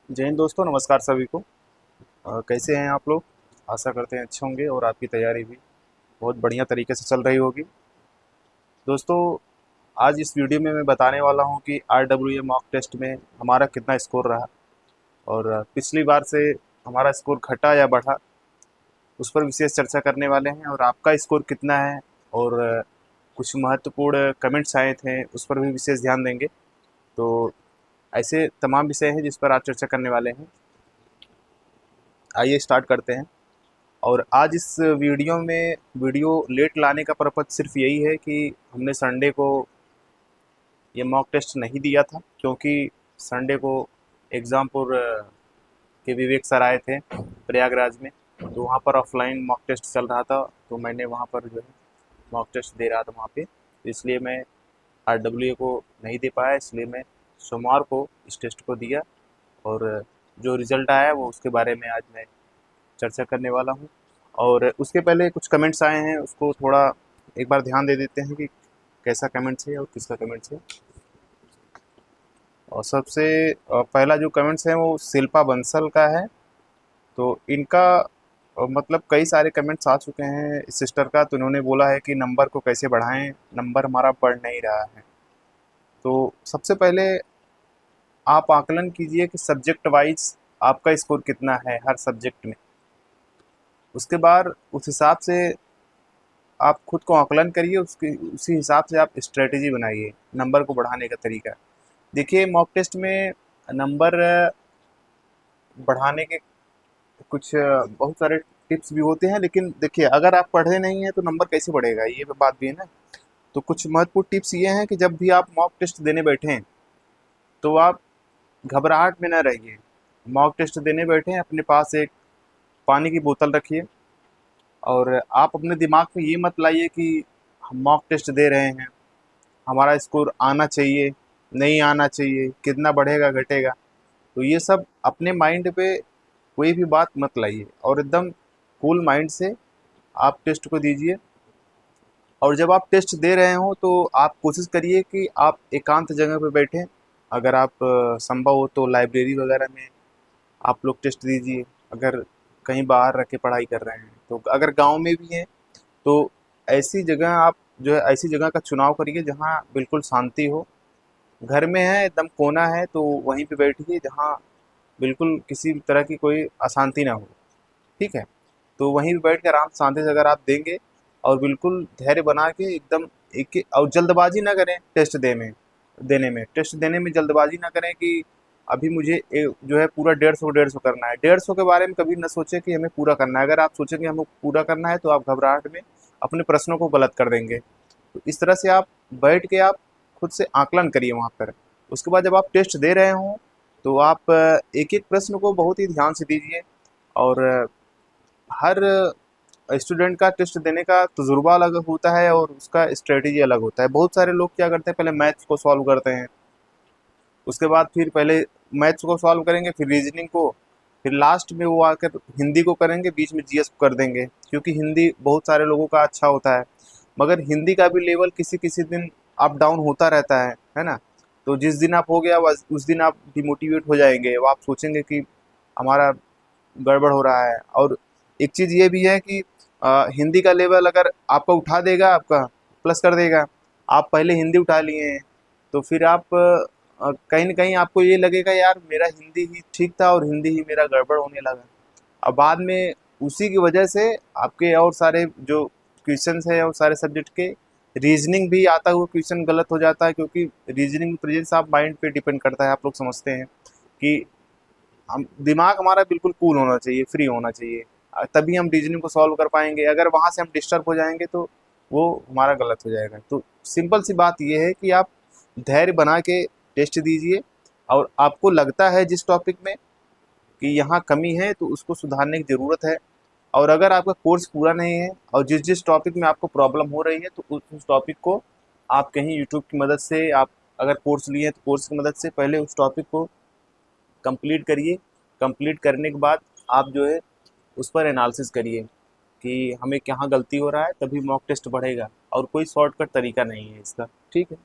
जय हिंद दोस्तों, नमस्कार सभी को। कैसे हैं आप लोग? आशा करते हैं अच्छे होंगे और आपकी तैयारी भी बहुत बढ़िया तरीके से चल रही होगी। दोस्तों, आज इस वीडियो में मैं बताने वाला हूं कि RWA मॉक टेस्ट में हमारा कितना स्कोर रहा और पिछली बार से हमारा स्कोर घटा या बढ़ा, उस पर विशेष चर्चा करने वाले हैं। और आपका स्कोर कितना है और कुछ महत्वपूर्ण कमेंट्स आए थे उस पर भी विशेष ध्यान देंगे। तो ऐसे तमाम विषय हैं जिस पर आज चर्चा करने वाले हैं। आइए स्टार्ट करते हैं। और आज इस वीडियो लेट लाने का पर्पज़ सिर्फ यही है कि हमने संडे को ये मॉक टेस्ट नहीं दिया था, क्योंकि संडे को एग्ज़ामपुर के विवेक सर आए थे प्रयागराज में। तो वहाँ पर ऑफलाइन मॉक टेस्ट चल रहा था, तो मैंने वहाँ पर जो है मॉक टेस्ट दे रहा था वहाँ पे। तो इसलिए मैं RWA को नहीं दे पाया, इसलिए मैं सोमवार को इस टेस्ट को दिया। और जो रिज़ल्ट आया वो उसके बारे में आज मैं चर्चा करने वाला हूँ। और उसके पहले कुछ कमेंट्स आए हैं, उसको थोड़ा एक बार ध्यान दे देते हैं कि कैसा कमेंट्स है और किसका कमेंट्स है। और सबसे पहला जो कमेंट्स है वो शिल्पा बंसल का है। तो इनका मतलब कई सारे कमेंट्स आ चुके हैं इस सिस्टर का। तो इन्होंने बोला है कि नंबर को कैसे बढ़ाएं, नंबर हमारा बढ़ नहीं रहा है। तो सबसे पहले आप आकलन कीजिए कि सब्जेक्ट वाइज आपका स्कोर कितना है हर सब्जेक्ट में। उसके बाद उस हिसाब से आप खुद को आकलन करिए, उसके उसी हिसाब से आप स्ट्रेटेजी बनाइए नंबर को बढ़ाने का तरीका। देखिए, मॉक टेस्ट में नंबर बढ़ाने के कुछ बहुत सारे टिप्स भी होते हैं, लेकिन देखिए अगर आप पढ़े नहीं हैं तो नंबर कैसे बढ़ेगा, ये बात भी है ना। तो कुछ महत्वपूर्ण टिप्स ये हैं कि जब भी आप मॉक टेस्ट देने बैठें तो आप घबराहट में न रहिए। मॉक टेस्ट देने बैठें, अपने पास एक पानी की बोतल रखिए और आप अपने दिमाग में ये मत लाइए कि हम मॉक टेस्ट दे रहे हैं, हमारा स्कोर आना चाहिए, नहीं आना चाहिए, कितना बढ़ेगा घटेगा। तो ये सब अपने माइंड पे कोई भी बात मत लाइए और एकदम कूल माइंड से आप टेस्ट को दीजिए। और जब आप टेस्ट दे रहे हो तो आप कोशिश करिए कि आप एकांत जगह पे बैठें। अगर आप संभव हो तो लाइब्रेरी वगैरह में आप लोग टेस्ट दीजिए। अगर कहीं बाहर रह के पढ़ाई कर रहे हैं, तो अगर गांव में भी हैं तो ऐसी जगह आप जो है ऐसी जगह का चुनाव करिए जहाँ बिल्कुल शांति हो। घर में है एकदम कोना है तो वहीं पे बैठिए जहाँ बिल्कुल किसी भी तरह की कोई अशांति ना हो। ठीक है, तो वहीं पे बैठ कर आराम शांति से अगर आप देंगे और बिल्कुल धैर्य बना के एकदम एक और जल्दबाजी ना करें टेस्ट देने में जल्दबाजी ना करें कि अभी मुझे जो है पूरा 150 करना है। 150 के बारे में कभी ना सोचें कि हमें पूरा करना है। अगर आप सोचेंगे हमें पूरा करना है तो आप घबराहट में अपने प्रश्नों को गलत कर देंगे। तो इस तरह से आप बैठ के आप खुद से आकलन करिए वहाँ पर। उसके बाद जब आप टेस्ट दे रहे हों तो आप एक एक प्रश्न को बहुत ही ध्यान से दीजिए। और हर स्टूडेंट का टेस्ट देने का तजुर्बा अलग होता है और उसका स्ट्रेटेजी अलग होता है। बहुत सारे लोग क्या करते हैं, पहले मैथ्स को सॉल्व करते हैं, उसके बाद फिर पहले मैथ्स को सॉल्व करेंगे, फिर रीजनिंग को, फिर लास्ट में वो आकर हिंदी को करेंगे, बीच में जीएस को कर देंगे, क्योंकि हिंदी बहुत सारे लोगों का अच्छा होता है। मगर हिंदी का भी लेवल किसी किसी दिन अप डाउन होता रहता है ना। तो जिस दिन आप हो गया उस दिन आप डिमोटिवेट हो जाएंगे, वो आप सोचेंगे कि हमारा गड़बड़ हो रहा है। और एक चीज़ ये भी है कि हिंदी का लेवल अगर आपका उठा देगा, आपका प्लस कर देगा, आप पहले हिंदी उठा लिए हैं, तो फिर आप कहीं न कहीं आपको ये लगेगा यार मेरा हिंदी ही ठीक था और हिंदी ही मेरा गड़बड़ होने लगा। अब बाद में उसी की वजह से आपके और सारे जो क्वेश्चंस हैं और सारे सब्जेक्ट के रीजनिंग भी आता हुआ क्वेश्चन गलत हो जाता है, क्योंकि रीजनिंग में प्रेजेंस ऑफ माइंड पे डिपेंड करता है। आप लोग समझते हैं कि हम दिमाग हमारा बिल्कुल कूल होना चाहिए, फ्री होना चाहिए, तभी हम रीजनिंग को सॉल्व कर पाएंगे। अगर वहाँ से हम डिस्टर्ब हो जाएंगे तो वो हमारा गलत हो जाएगा। तो सिंपल सी बात ये है कि आप धैर्य बना के टेस्ट दीजिए और आपको लगता है जिस टॉपिक में कि यहाँ कमी है तो उसको सुधारने की ज़रूरत है। और अगर आपका कोर्स पूरा नहीं है और जिस जिस टॉपिक में आपको प्रॉब्लम हो रही है तो उस टॉपिक को आप कहीं यूट्यूब की मदद से, आप अगर कोर्स लिए हैं तो कोर्स की मदद से पहले उस टॉपिक को कंप्लीट करिए। कंप्लीट करने के बाद आप जो है उस पर एनालिसिस करिए कि हमें कहाँ गलती हो रहा है, तभी मॉक टेस्ट बढ़ेगा। और कोई शॉर्टकट तरीका नहीं है इसका। ठीक है,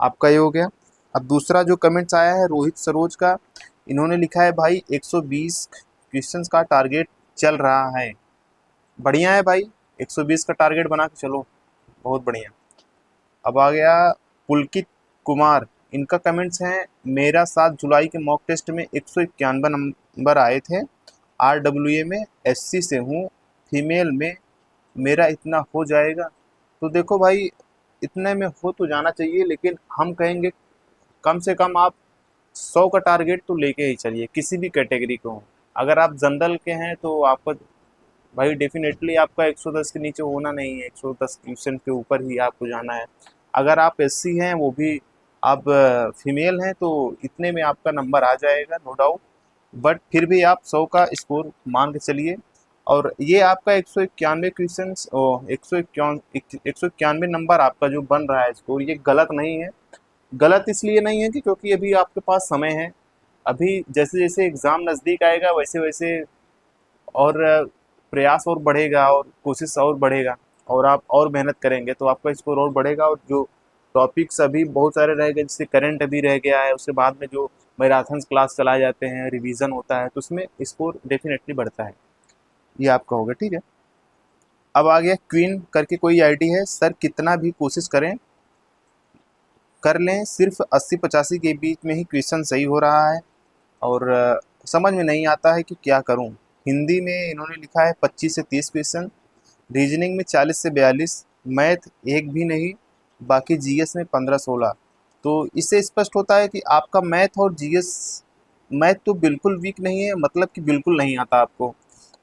आपका ये हो गया। अब दूसरा जो कमेंट्स आया है रोहित सरोज का, इन्होंने लिखा है भाई 120 क्वेश्चंस का टारगेट चल रहा है। बढ़िया है भाई, 120 का टारगेट बना के चलो, बहुत बढ़िया। अब आ गया पुलकित कुमार, इनका कमेंट्स हैं, मेरा 7 जुलाई के मॉक टेस्ट में 191 नंबर आए थे, RWA में, SC से हूँ, फीमेल में, मेरा इतना हो जाएगा। तो देखो भाई, इतने में हो तो जाना चाहिए, लेकिन हम कहेंगे कम से कम आप 100 का टारगेट तो लेके ही चलिए, किसी भी कैटेगरी को हो। अगर आप जनरल के हैं तो आपको भाई डेफिनेटली आपका 110 के नीचे होना नहीं है, 110 क्वेश्चन के ऊपर ही आपको जाना है। अगर आप SC हैं, वो भी आप फीमेल हैं, तो इतने में आपका नंबर आ जाएगा, नो डाउट। बट फिर भी आप 100 का स्कोर मान के चलिए। और ये आपका 191 क्वेश्चन, 191 नंबर आपका जो बन रहा है स्कोर, ये गलत नहीं है। गलत इसलिए नहीं है कि क्योंकि अभी आपके पास समय है। अभी जैसे जैसे एग्ज़ाम नज़दीक आएगा, वैसे वैसे और प्रयास और बढ़ेगा और कोशिश और बढ़ेगा, और आप और मेहनत करेंगे तो आपका स्कोर और बढ़ेगा। और जो टॉपिक्स अभी बहुत सारे रह गए, जैसे करंट अभी रह गया है, उसके बाद में जो मैराथन क्लास चलाए जाते हैं, रिवीजन होता है, तो उसमें स्कोर डेफिनेटली बढ़ता है। ये आपका होगा, ठीक है। अब आ गया क्वीन करके कोई आईडी है, सर कितना भी कोशिश करें कर लें, सिर्फ 80-85 के बीच में ही क्वेश्चन सही हो रहा है, और समझ में नहीं आता है कि क्या करूं। हिंदी में इन्होंने लिखा है 25 से 30 क्वेश्चन, रीजनिंग में 40 से 42, मैथ एक भी नहीं, बाकी जीएस में 15-16। तो इससे स्पष्ट होता है कि आपका मैथ और जीएस, मैथ तो बिल्कुल वीक नहीं है, मतलब कि बिल्कुल नहीं आता आपको।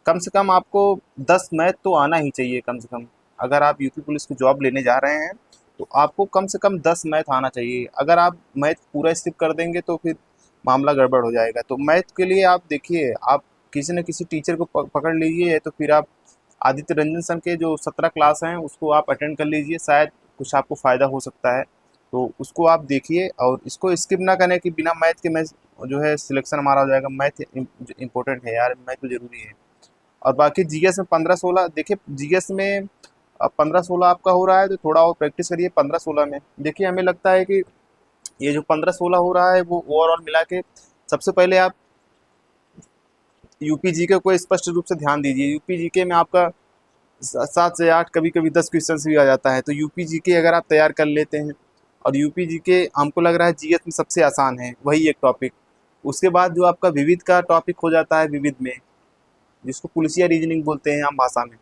कम से कम आपको 10 मैथ तो आना ही चाहिए कम से कम। अगर आप यूपी पुलिस की जॉब लेने जा रहे हैं तो आपको कम से कम 10 मैथ आना चाहिए। अगर आप मैथ पूरा स्किप कर देंगे तो फिर मामला गड़बड़ हो जाएगा। तो मैथ के लिए आप देखिए, आप किसी न किसी टीचर को पकड़ लीजिए, तो फिर आप आदित्य रंजन सर के जो 17 क्लास हैं उसको आप अटेंड कर लीजिए, शायद कुछ आपको फ़ायदा हो सकता है। तो उसको आप देखिए, और इसको स्किप ना करें कि बिना मैथ के मैं जो है सिलेक्शन हमारा हो जाएगा। मैथ इम्पोर्टेंट है यार, मैथ तो ज़रूरी है। और बाकी जीएस में 15-16, देखिए जीएस में 15-16 आपका हो रहा है, तो थोड़ा और प्रैक्टिस करिए 15-16 में। देखिए हमें लगता है कि ये जो 15-16 हो रहा है वो ओवरऑल मिला के, सबसे पहले आप यूपी जीके को स्पष्ट रूप से ध्यान दीजिए। यूपी जीके में आपका 7 से 8, कभी कभी 10 क्वेश्चन भी आ जाता है। तो यूपी जीके अगर आप तैयार कर लेते हैं, और यूपी जीके हमको लग रहा है जीएस में सबसे आसान है, वही एक टॉपिक। उसके बाद जो आपका विविध का टॉपिक हो जाता है, विविध में जिसको पुलिसिया रीजनिंग बोलते हैं आम भाषा में,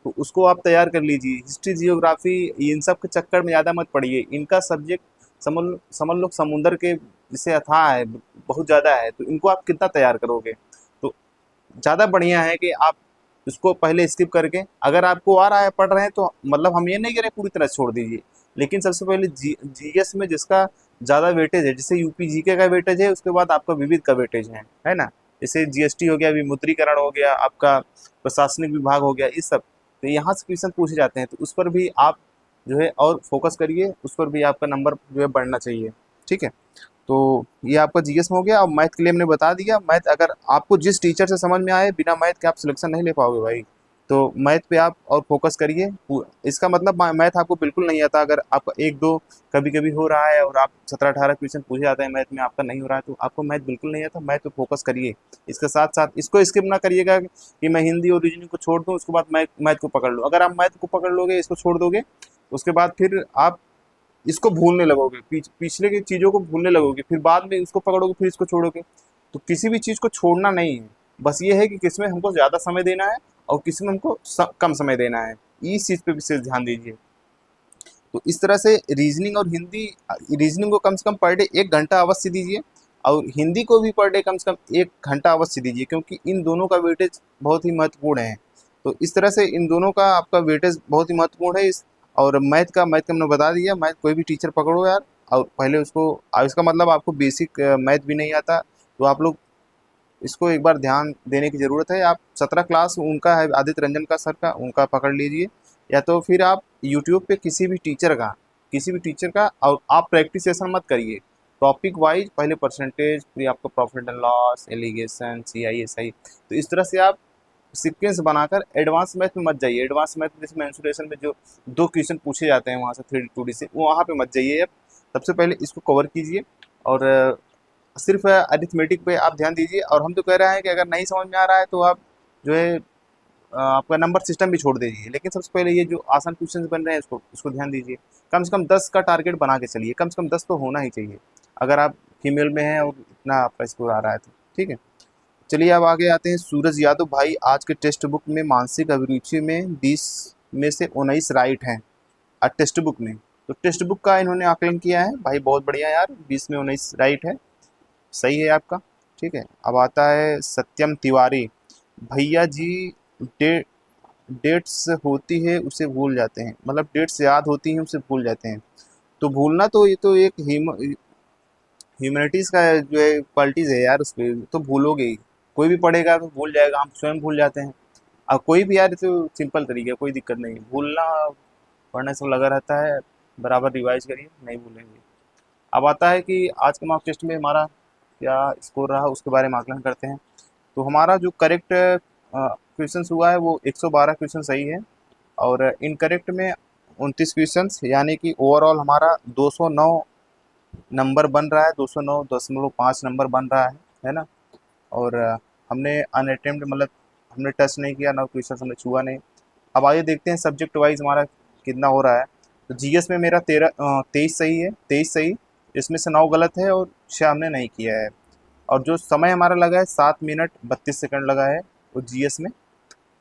तो उसको आप तैयार कर लीजिए। हिस्ट्री, जियोग्राफी, इन सब के चक्कर में ज़्यादा मत पड़िए। इनका सब्जेक्ट समझ समझ लो समुंदर के जैसे अथाह है, बहुत ज़्यादा है, तो इनको आप कितना तैयार करोगे। तो ज़्यादा बढ़िया है कि आप इसको पहले स्किप करके, अगर आपको आ रहा है, पढ़ रहे हैं, तो मतलब हम ये नहीं कह रहे पूरी तरह छोड़ दीजिए, लेकिन सबसे पहले जीएस में जिसका ज़्यादा वेटेज है, जैसे यूपी जीके का वेटेज है, उसके बाद आपका विविध का वेटेज है ना। जैसे जीएसटी हो गया, विमुद्रीकरण हो गया, आपका प्रशासनिक विभाग हो गया, इस सब, तो यहाँ से क्वेश्चन पूछे जाते हैं, तो उस पर भी आप जो है और फोकस करिए, उस पर भी आपका नंबर जो है बढ़ना चाहिए, ठीक है। तो ये आपका जीएस में हो गया। अब मैथ के लिए हमने बता दिया। मैथ अगर आपको जिस टीचर से समझ में आए, बिना मैथ के आप सिलेक्शन नहीं ले पाओगे भाई। तो मैथ पे आप और फोकस करिए। इसका मतलब मैथ आपको बिल्कुल नहीं आता, अगर आपका 1-2 कभी कभी हो रहा है, और आप 17-18 क्वेश्चन पूछे जाते हैं मैथ में, आपका नहीं हो रहा है, तो आपको मैथ बिल्कुल नहीं आता, मैथ पे फोकस करिए। इसके साथ साथ इसको स्किप ना करिएगा कि मैं हिंदी और रीजनिंग को छोड़ दूँ, उसके बाद मैथ को पकड़ लो। अगर आप मैथ को पकड़ लोगे, इसको छोड़ दोगे, उसके बाद फिर आप इसको भूलने लगोगे, पिछले की चीज़ों को भूलने लगोगे, फिर बाद में इसको पकड़ोगे, फिर इसको छोड़ोगे। तो किसी भी चीज़ को छोड़ना नहीं है, बस ये है कि किसमें हमको ज़्यादा समय देना है और किसमें हमको कम समय देना है, इस चीज़ पे विशेष ध्यान दीजिए। तो इस तरह से रीजनिंग और हिंदी, रीजनिंग को कम से कम पर डे 1 घंटा अवश्य दीजिए, और हिंदी को भी पर डे कम से कम 1 घंटा अवश्य दीजिए, क्योंकि इन दोनों का वेटेज बहुत ही महत्वपूर्ण है। तो इस तरह से इन दोनों का आपका वेटेज बहुत ही महत्वपूर्ण है। इस और मैथ का हमने बता दिया, मैथ कोई भी टीचर पकड़ो यार, और पहले उसको, इसका मतलब आपको बेसिक मैथ भी नहीं आता, तो आप लोग इसको एक बार ध्यान देने की ज़रूरत है। आप 17 क्लास उनका है, आदित्य रंजन का सर का, उनका पकड़ लीजिए, या तो फिर आप यूट्यूब पे किसी भी टीचर का और आप प्रैक्टिस सेशन मत करिए। टॉपिक वाइज पहले परसेंटेज, फिर आपका profit and loss, alligation, CI SI, तो इस तरह से आप सीक्वेंस बनाकर एडवांस मैथ में मत जाइए। एडवांस मैथ जैसे मेंसुरेशन में जो 2 क्वेश्चन पूछे जाते हैं वहाँ से 3D 2D से, वो वहाँ पे मत जाइए। आप सबसे पहले इसको कवर कीजिए, और सिर्फ अरिथमेटिक पे आप ध्यान दीजिए, और हम तो कह रहे हैं कि अगर नहीं समझ में आ रहा है तो आप जो है आपका नंबर सिस्टम भी छोड़ दीजिए, लेकिन सबसे पहले ये जो आसान क्वेश्चन बन रहे हैं इसको इसको ध्यान दीजिए। कम से कम 10 का टारगेट बना के चलिए, कम से कम 10 तो होना ही चाहिए अगर आप फीमेल में हैं और इतना आपका स्कोर आ रहा है तो। ठीक है, चलिए अब आगे आते हैं। सूरज यादव भाई, आज के टेक्स्ट बुक में मानसिक अभिरुचि में 20 में से 19 राइट हैं। टेक्स्ट बुक में, तो टेक्स्ट बुक का इन्होंने आकलन किया है भाई, बहुत बढ़िया यार, 20 में 19 राइट है, सही है आपका। ठीक है, अब आता है सत्यम तिवारी, भैया जी डे डेट्स होती है उसे भूल जाते हैं, मतलब डेट्स याद होती हैं उसे भूल जाते हैं। तो भूलना तो ये तो एक ह्यूमैनिटीज़ का जो है क्वालिटीज़ है यार, उसमें तो भूलोगे ही। कोई भी पढ़ेगा तो भूल जाएगा, हम स्वयं भूल जाते हैं। अब कोई भी यार, ये तो सिंपल तरीका है, कोई दिक्कत नहीं है भूलना। पढ़ने से लगा रहता है, बराबर रिवाइज करिए, नहीं भूलेंगे। अब आता है कि आज के मॉक टेस्ट में हमारा क्या स्कोर रहा उसके बारे में आकलन करते हैं। तो हमारा जो करेक्ट क्वेश्चन हुआ है वो 112 क्वेश्चन सही है, और इनकरेक्ट में 29 क्वेश्चंस, यानी कि ओवरऑल हमारा 209 नंबर बन रहा है, 209.5 नंबर बन रहा है ना। और हमने अनअटेम्प्ट मतलब हमने टच नहीं किया, ना क्वेश्चन हमने छुआ नहीं। अब आइए देखते हैं सब्जेक्ट वाइज हमारा कितना हो रहा है। तो जीएस में मेरा 23 सही है, 23 सही, इसमें से 9 गलत है और 6 हमने नहीं किया है। और जो समय हमारा लगा है 7 मिनट 32 सेकंड लगा है वो जीएस में।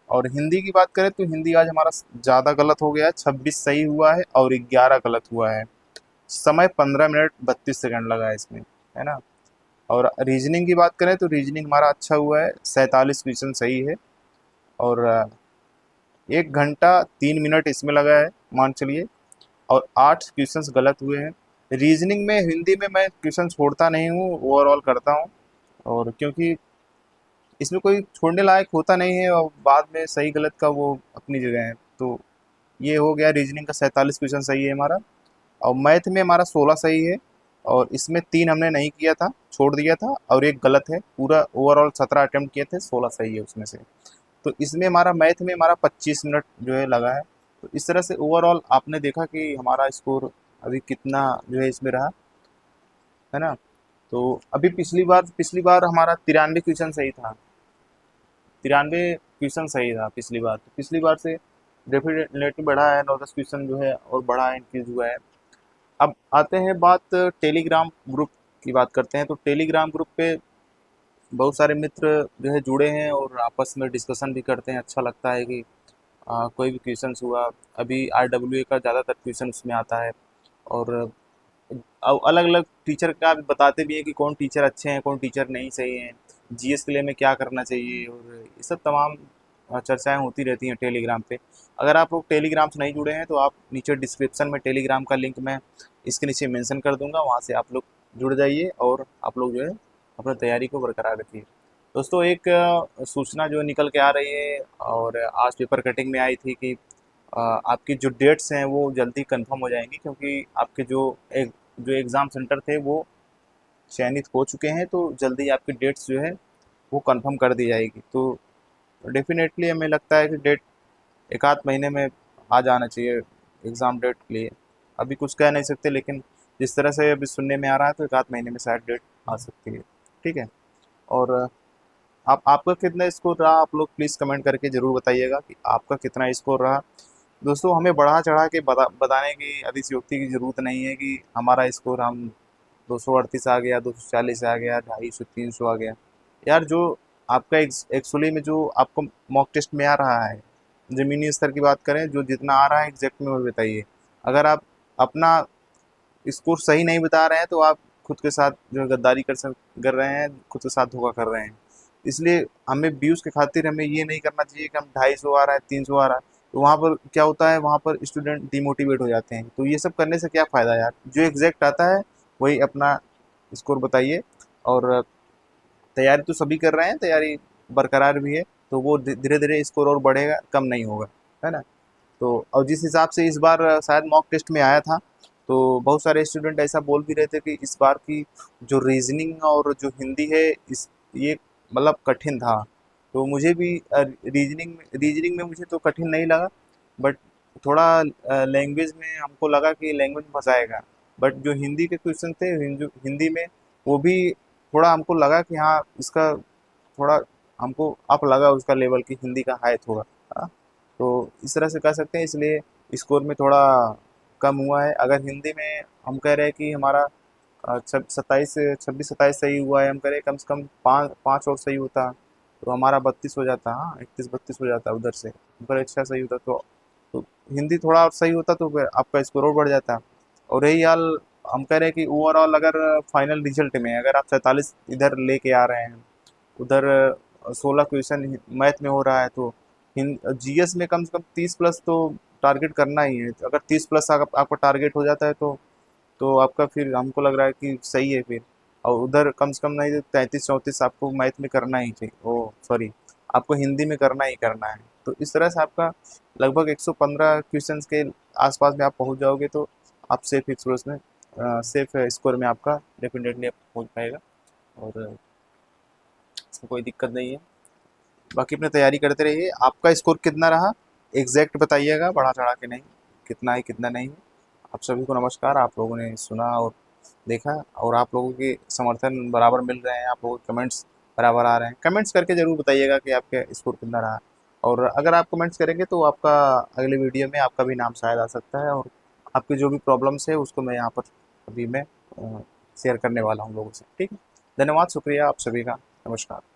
और हिंदी की बात करें तो हिंदी आज हमारा ज़्यादा गलत हो गया है, 26 सही हुआ है और 11 गलत हुआ है। समय 15 मिनट 32 सेकंड लगा है इसमें, है ना। और रीजनिंग की बात करें तो रीजनिंग हमारा अच्छा हुआ है, 47 क्वेश्चन सही है, और 1 घंटा 3 मिनट इसमें लगा है, मान चलिए। और 8 क्वेश्चंस गलत हुए हैं। रीजनिंग में हिंदी में मैं क्वेश्चन छोड़ता नहीं हूँ, ओवरऑल करता हूँ, और क्योंकि इसमें कोई छोड़ने लायक होता नहीं है, और बाद में सही गलत का वो अपनी जगह है। तो ये हो गया, रीजनिंग का 47 क्वेश्चन सही है हमारा। और मैथ में हमारा 16 सही है, और इसमें 3 हमने नहीं किया था, छोड़ दिया था, और 1 गलत है। पूरा ओवरऑल 17 अटेम्प्ट किए थे, 16 सही है उसमें से। तो इसमें हमारा मैथ में हमारा 25 मिनट जो है लगा है। तो इस तरह से ओवरऑल आपने देखा कि हमारा स्कोर अभी कितना जो है इसमें रहा, है ना। तो अभी पिछली बार हमारा 93 क्वेश्चन सही था, 93 क्वेश्चन सही था पिछली बार। तो पिछली बार से डेफिनेटली बढ़ा है, 9-10 क्वेश्चन जो है और बढ़ा है, इंक्रीज हुआ है। अब आते हैं बात टेलीग्राम ग्रुप की, बात करते हैं। तो टेलीग्राम ग्रुप पे बहुत सारे मित्र जो है जुड़े हैं और आपस में डिस्कशन भी करते हैं, अच्छा लगता है कि कोई भी क्वेश्चन हुआ। अभी आरडब्ल्यूए का ज़्यादातर क्वेश्चन उसमें आता है, और अलग अलग टीचर का भी बताते भी हैं कि कौन टीचर अच्छे हैं, कौन टीचर नहीं सही हैं, जीएस के लिए हमें क्या करना चाहिए, और ये सब तमाम चर्चाएं होती रहती हैं टेलीग्राम पे। अगर आप लोग टेलीग्राम से नहीं जुड़े हैं तो आप नीचे डिस्क्रिप्शन में टेलीग्राम का लिंक मैं इसके नीचे मेंशन कर दूंगा, वहाँ से आप लोग जुड़ जाइए और आप लोग जो है अपनी तैयारी को बरकरार रखिए। दोस्तों, एक सूचना जो निकल के आ रही है, और आज पेपर कटिंग में आई थी कि आपकी जो डेट्स हैं वो जल्दी कंफर्म हो जाएंगी, क्योंकि आपके जो एग्ज़ाम सेंटर थे वो चयनित हो चुके हैं। तो जल्दी आपकी डेट्स जो है वो कंफर्म कर दी जाएगी। तो डेफिनेटली हमें लगता है कि डेट एक आध महीने में आ जाना चाहिए एग्ज़ाम डेट के लिए। अभी कुछ कह नहीं सकते, लेकिन जिस तरह से अभी सुनने में आ रहा है तो एक आध महीने में शायद डेट आ सकती है। ठीक है, और आप आपका कितना स्कोर रहा, आप लोग प्लीज़ कमेंट करके ज़रूर बताइएगा कि आपका कितना स्कोर रहा। दोस्तों, हमें बढ़ा चढ़ा के बताने की अतिशयोक्ति की ज़रूरत नहीं है कि हमारा स्कोर हम 238 आ गया, 240 आ गया, 250 300 आ गया। यार, जो आपका एक्चुअली में जो आपको मॉक टेस्ट में आ रहा है, ज़मीनी स्तर की बात करें, जो जितना आ रहा है एग्जैक्ट में वो बताइए। अगर आप अपना स्कोर सही नहीं बता रहे हैं तो आप खुद के साथ जो है गद्दारी कर रहे हैं, खुद के साथ धोखा कर रहे हैं। इसलिए हमें व्यूज़ के खातिर हमें ये नहीं करना चाहिए कि हम 250 आ रहा है, 300 आ रहा है, तो वहाँ पर क्या होता है, वहाँ पर स्टूडेंट डिमोटिवेट हो जाते हैं। तो ये सब करने से क्या फ़ायदा यार, जो एग्जैक्ट आता है वही अपना स्कोर बताइए। और तैयारी तो सभी कर रहे हैं, तैयारी बरकरार भी है, तो वो धीरे धीरे स्कोर और बढ़ेगा, कम नहीं होगा, है ना। तो और जिस हिसाब से इस बार शायद मॉक टेस्ट में आया था, तो बहुत सारे स्टूडेंट ऐसा बोल भी रहे थे कि इस बार की जो रीजनिंग और जो हिंदी है, इस ये मतलब कठिन था। तो मुझे भी रीजनिंग में मुझे तो कठिन नहीं लगा, बट थोड़ा लैंग्वेज में हमको लगा कि लैंग्वेज फंसाएगा। बट जो हिंदी के क्वेश्चन थे, हिंदी में वो भी थोड़ा हमको लगा कि हाँ इसका थोड़ा हमको अप लगा उसका लेवल की हिंदी का हाई थोड़ा। हाँ, तो इस तरह से कह सकते हैं, इसलिए स्कोर में थोड़ा कम हुआ है। अगर हिंदी में हम कह रहे हैं कि हमारा 26-27 सही हुआ है, हम कह रहे हैं कम से कम पाँच पाँच और सही होता तो हमारा 32 हो जाता। हाँ, 31-32 हो जाता उधर से, अगर अच्छा सही होता तो हिंदी थोड़ा और सही होता तो फिर आपका स्कोर और बढ़ जाता। और रही हाल, हम कह रहे हैं कि ओवरऑल अगर फाइनल रिजल्ट में अगर आप 47 इधर लेके आ रहे हैं, उधर 16 क्वेश्चन मैथ में हो रहा है, तो जीएस में कम से कम 30 प्लस तो टारगेट करना ही है। अगर 30 प्लस आपका टारगेट हो जाता है तो आपका फिर हमको लग रहा है कि सही है फिर। और उधर कम से कम नहीं तो 33-34 आपको मैथ में करना ही चाहिए, ओ सॉरी, आपको हिंदी में करना ही करना है। तो इस तरह से आपका लगभग 115 क्वेश्चन के आसपास में आप पहुंच जाओगे, तो आप सेफ स्कोर में सेफ स्कोर में आपका डेफिनेटली आप पहुंच पाएगा। और इसमें कोई दिक्कत नहीं है। बाकी अपनी तैयारी करते रहिए। आपका स्कोर कितना रहा एग्जैक्ट बताइएगा, बढ़ा चढ़ा के नहीं, कितना है कितना नहीं है। आप सभी को नमस्कार। आप लोगों ने सुना और देखा, और आप लोगों के समर्थन बराबर मिल रहे हैं, आप लोगों के कमेंट्स बराबर आ रहे हैं। कमेंट्स करके ज़रूर बताइएगा कि आपके स्कोर कितना रहा। और अगर आप कमेंट्स करेंगे तो आपका अगले वीडियो में आपका भी नाम शायद आ सकता है, और आपकी जो भी प्रॉब्लम्स है उसको मैं यहाँ पर अभी मैं शेयर करने वाला हूँ लोगों से। ठीक है, धन्यवाद, शुक्रिया आप सभी का। नमस्कार।